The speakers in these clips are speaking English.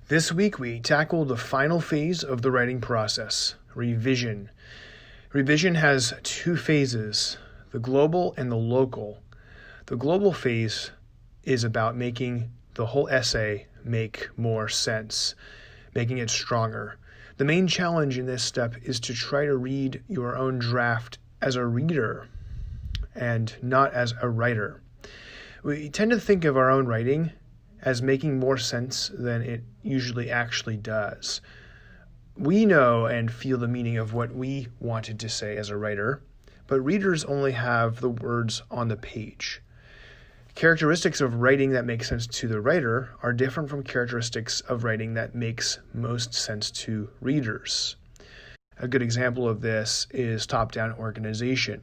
This week we tackled the final phase of the writing process, revision. Revision has two phases, the global and the local. The global phase is about making the whole essay make more sense, making it stronger. The main challenge in this step is to try to read your own draft as a reader and not as a writer. We tend to think of our own writing as making more sense than it usually actually does. We know and feel the meaning of what we wanted to say as a writer, but readers only have the words on the page. Characteristics of writing that make sense to the writer are different from characteristics of writing that makes most sense to readers. A good example of this is top-down organization.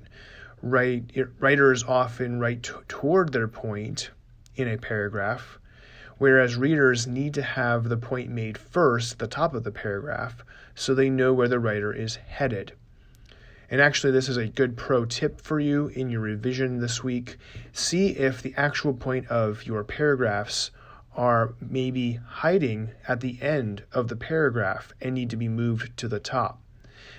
Writers often write toward their point in a paragraph, whereas readers need to have the point made first at the top of the paragraph so they know where the writer is headed. And actually, this is a good pro tip for you in your revision this week. See if the actual point of your paragraphs are maybe hiding at the end of the paragraph and need to be moved to the top.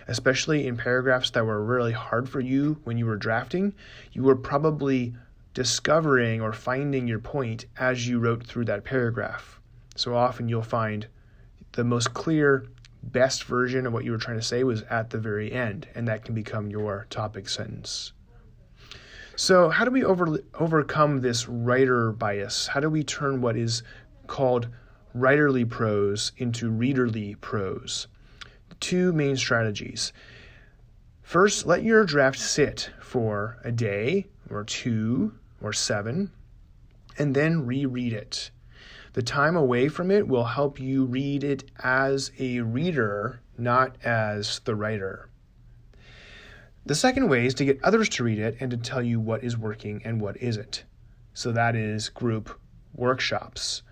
Especially in paragraphs that were really hard for you when you were drafting, you were probably discovering or finding your point as you wrote through that paragraph. So often you'll find the most clear, best version of what you were trying to say was at the very end, and that can become your topic sentence. So how do we overcome this writer bias? How do we turn what is called writerly prose into readerly prose? Two main strategies. First, let your draft sit for a day or two or 7, and then reread it. The time away from it will help you read it as a reader, not as the writer. The second way is to get others to read it and to tell you what is working and what isn't. So that is group workshops.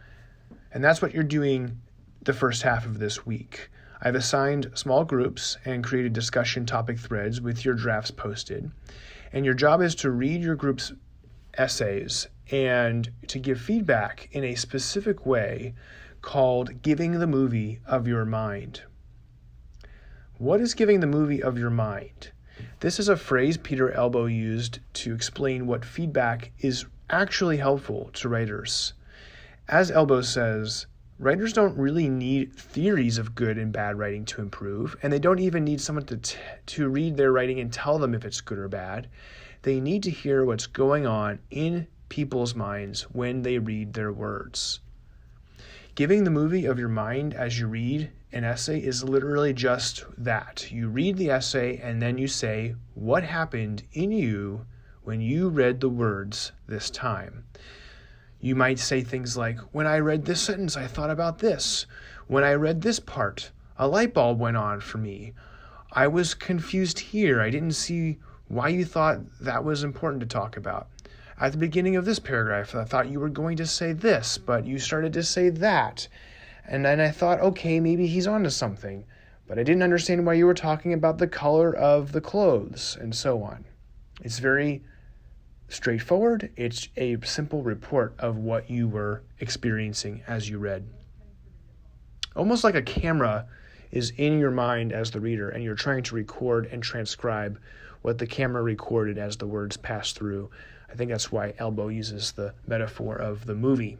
And that's what you're doing the first half of this week. I've assigned small groups and created discussion topic threads with your drafts posted. And your job is to read your group's essays and to give feedback in a specific way called giving the movie of your mind. What is giving the movie of your mind? This is a phrase Peter Elbow used to explain what feedback is actually helpful to writers. As Elbow says, writers don't really need theories of good and bad writing to improve, and they don't even need someone to read their writing and tell them if it's good or bad. They need to hear what's going on in people's minds when they read their words. Giving the movie of your mind as you read an essay is literally just that. You read the essay and then you say, what happened in you when you read the words this time? You might say things like, when I read this sentence, I thought about this. When I read this part, a light bulb went on for me. I was confused here. I didn't see why you thought that was important to talk about. At the beginning of this paragraph, I thought you were going to say this, but you started to say that. And then I thought, okay, maybe he's onto something. But I didn't understand why you were talking about the color of the clothes, and so on. It's very straightforward. It's a simple report of what you were experiencing as you read. Almost like a camera is in your mind as the reader, and you're trying to record and transcribe what the camera recorded as the words passed through. I think that's why Elbow uses the metaphor of the movie.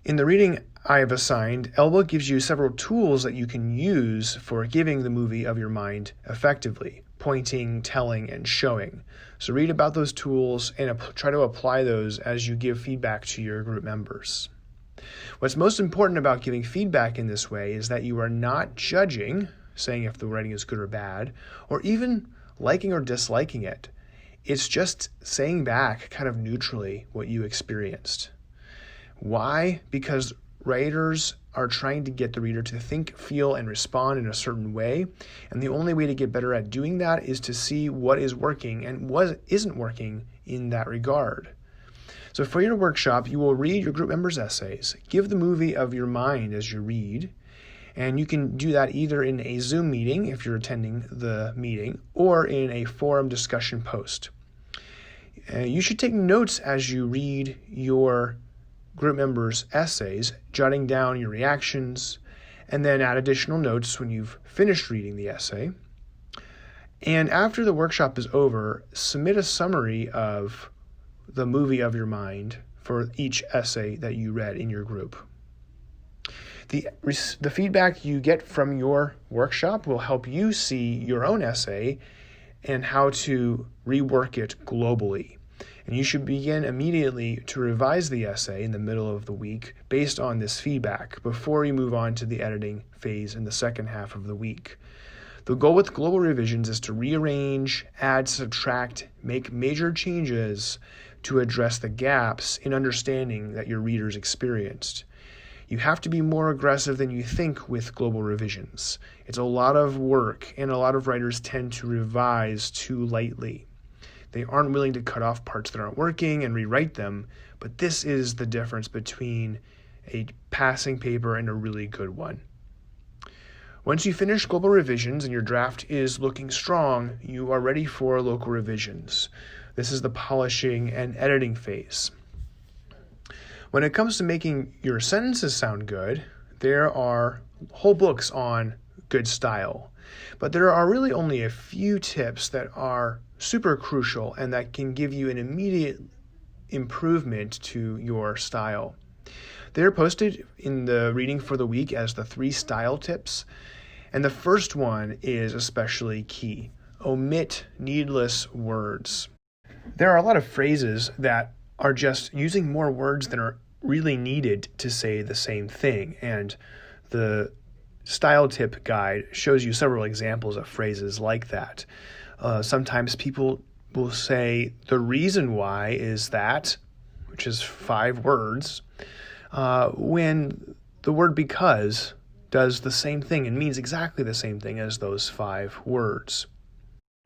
In the reading I have assigned, Elbow gives you several tools that you can use for giving the movie of your mind effectively, pointing, telling, and showing. So read about those tools and try to apply those as you give feedback to your group members. What's most important about giving feedback in this way is that you are not judging, saying if the writing is good or bad, or even liking or disliking it. It's just saying back kind of neutrally what you experienced. Why? Because writers are trying to get the reader to think, feel, and respond in a certain way, and the only way to get better at doing that is to see what is working and what isn't working in that regard. So for your workshop, you will read your group members' essays, give the movie of your mind as you read, and you can do that either in a Zoom meeting if you're attending the meeting or in a forum discussion post. You should take notes as you read your group members' essays, jotting down your reactions, and then add additional notes when you've finished reading the essay. And after the workshop is over, submit a summary of the movie of your mind for each essay that you read in your group. The feedback you get from your workshop will help you see your own essay and how to rework it globally. And you should begin immediately to revise the essay in the middle of the week based on this feedback before you move on to the editing phase in the second half of the week. The goal with global revisions is to rearrange, add, subtract, make major changes to address the gaps in understanding that your readers experienced. You have to be more aggressive than you think with global revisions. It's a lot of work, and a lot of writers tend to revise too lightly. They aren't willing to cut off parts that aren't working and rewrite them, but this is the difference between a passing paper and a really good one. Once you finish global revisions and your draft is looking strong, you are ready for local revisions. This is the polishing and editing phase. When it comes to making your sentences sound good, there are whole books on good style, but there are really only a few tips that are super crucial and that can give you an immediate improvement to your style. They're posted in the reading for the week as the 3 style tips, and the first one is especially key. Omit needless words. There are a lot of phrases that are just using more words than are really needed to say the same thing. And the style tip guide shows you several examples of phrases like that. Sometimes people will say the reason why is that, which is 5 words, when the word because does the same thing and means exactly the same thing as those 5 words.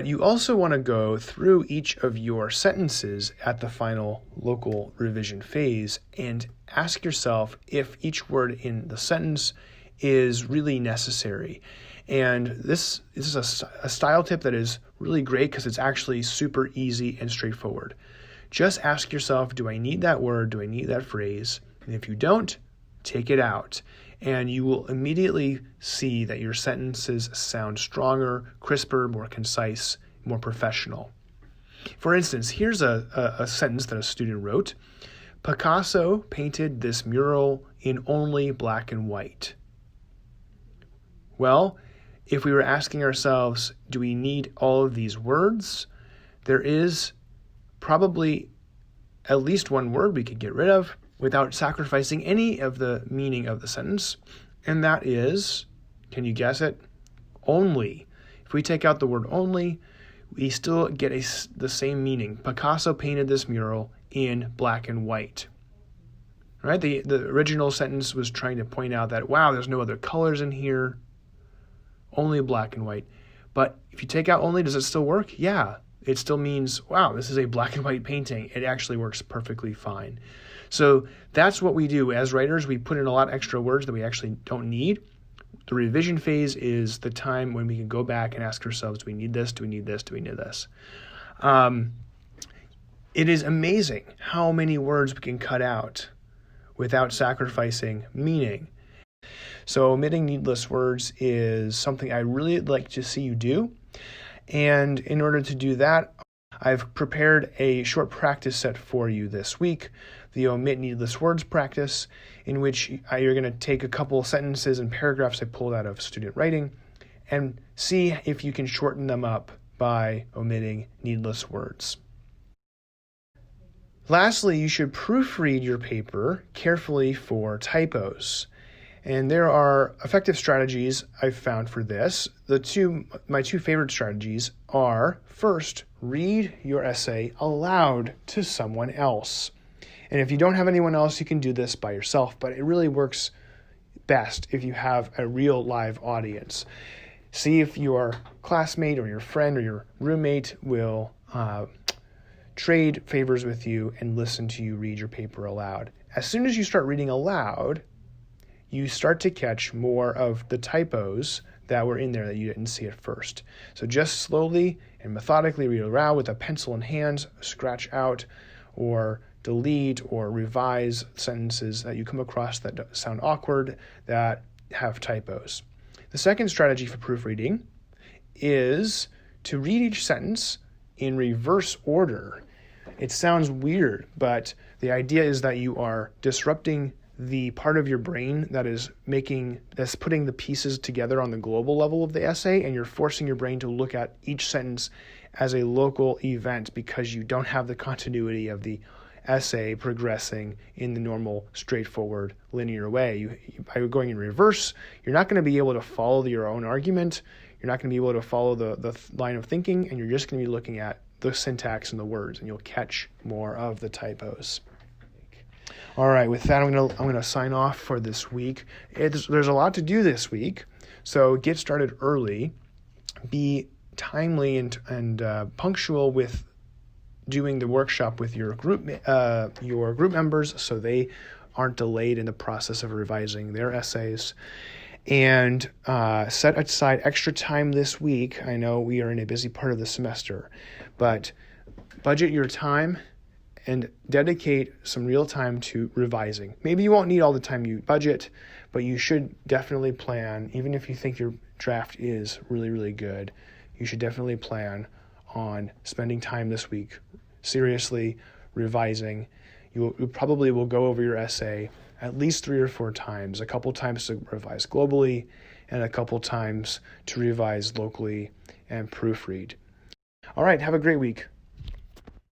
You also want to go through each of your sentences at the final local revision phase and ask yourself if each word in the sentence is really necessary. And this is a style tip that is really great because it's actually super easy and straightforward. Just ask yourself, do I need that word? Do I need that phrase? And if you don't, take it out. And you will immediately see that your sentences sound stronger, crisper, more concise, more professional. For instance, here's a sentence that a student wrote. Picasso painted this mural in only black and white. Well, if we were asking ourselves, do we need all of these words? There is probably at least one word we could get rid of without sacrificing any of the meaning of the sentence, and that is, can you guess it? Only. If we take out the word only, we still get the same meaning. Picasso painted this mural in black and white. Right? The original sentence was trying to point out that, wow, there's no other colors in here, only black and white. But if you take out only, does it still work? Yeah. It still means, wow, this is a black and white painting. It actually works perfectly fine. So that's what we do. As writers, we put in a lot of extra words that we actually don't need. The revision phase is the time when we can go back and ask ourselves, do we need this? Do we need this? Do we need this? It is amazing how many words we can cut out without sacrificing meaning. So omitting needless words is something I really like to see you do. And in order to do that, I've prepared a short practice set for you this week, the Omit Needless Words practice, in which you're going to take a couple sentences and paragraphs I pulled out of student writing and see if you can shorten them up by omitting needless words. Lastly, you should proofread your paper carefully for typos. And there are effective strategies I've found for this. My two favorite strategies are, first, read your essay aloud to someone else. And if you don't have anyone else, you can do this by yourself, but it really works best if you have a real live audience. See if your classmate or your friend or your roommate will trade favors with you and listen to you read your paper aloud. As soon as you start reading aloud, you start to catch more of the typos that were in there that you didn't see at first. So just slowly and methodically read aloud with a pencil in hand, scratch out or delete or revise sentences that you come across that sound awkward, that have typos. The second strategy for proofreading is to read each sentence in reverse order. It sounds weird, but the idea is that you are disrupting the part of your brain that's putting the pieces together on the global level of the essay, and you're forcing your brain to look at each sentence as a local event because you don't have the continuity of the essay progressing in the normal, straightforward, linear way. By going in reverse, you're not going to be able to follow your own argument. You're not going to be able to follow the line of thinking, and you're just going to be looking at the syntax and the words, and you'll catch more of the typos. All right, with that, I'm going to sign off for this week. There's a lot to do this week, so get started early. Be timely and punctual with doing the workshop with your group members, so they aren't delayed in the process of revising their essays. And set aside extra time this week. I know we are in a busy part of the semester, but budget your time and dedicate some real time to revising. Maybe you won't need all the time you budget, but you should definitely plan, even if you think your draft is really, really good, you should definitely plan on spending time this week seriously revising. You probably will go over your essay at least 3 or 4 times, a couple times to revise globally and a couple times to revise locally and proofread. All right, have a great week.